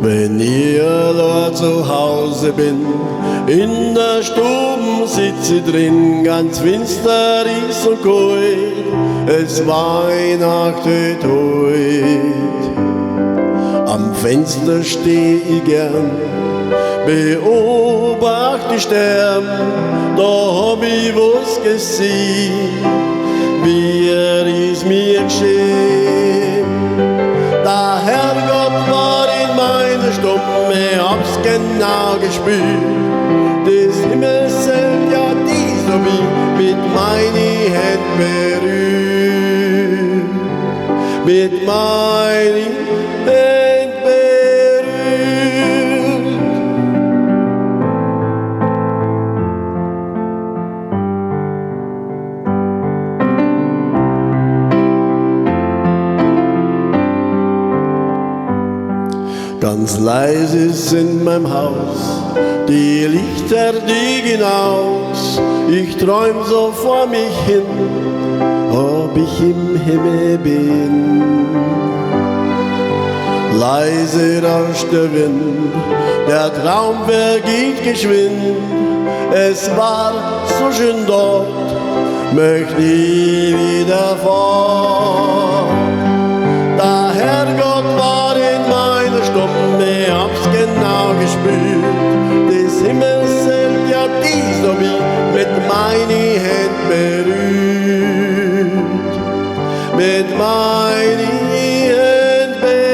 Wenn ich allein zu Hause bin, in der Stube sitze ich drin, ganz finster ist und kalt, es weihnachtet heut. Am Fenster steh ich gern, beobacht die Sterne, da hab ich was gesehen, wie ist mir geschehen. Der Herrgott war in meiner Stimme, hab's genau gespürt. Das Himmelszelt, ja, dies hab ich mit meinen Händen berührt. Mit meinen Händen berührt. Ganz leise ist in meinem Haus, die Lichter, die gehen aus. Ich träum so vor mich hin, ob ich im Himmel bin. Leise rauscht der Wind, der Traum vergeht geschwind. Es war so schön dort, möcht nie wieder fort. Der Herrgott war in meiner Stimme, hab's genau gespürt. Das Himmelszelt, ja, dies hab ich mit meinen Händen berührt. Mit meinen Händen berührt.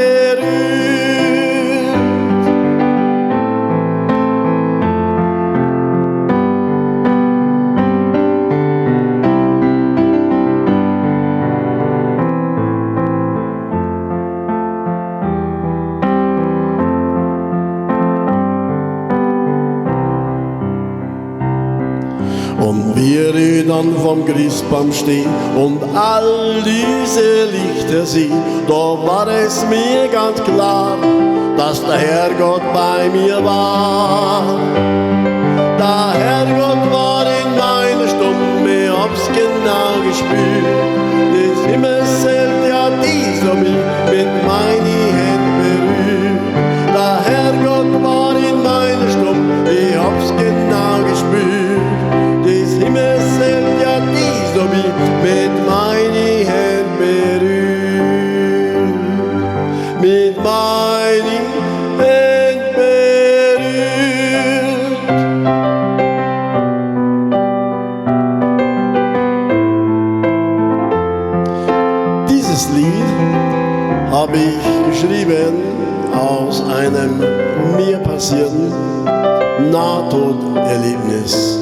Und wie ich dann vom Christbaum steh und all diese Lichter sieh, da war es mir ganz klar, dass der Herrgott bei mir war. Der Herrgott war in meiner Stimme, hab's genau gespürt. Das Himmelszelt, ja, dies hab ich mit meinen Händen berührt. Der Herrgott war in meiner Stimme, ich hab's genau gespürt. Das Himmelszelt, ja, dies hab ich mit meinen Händen berührt. Mit meinen Händen berührt. Dieses Lied habe ich geschrieben aus einem mir passierten Nahtoderlebnis.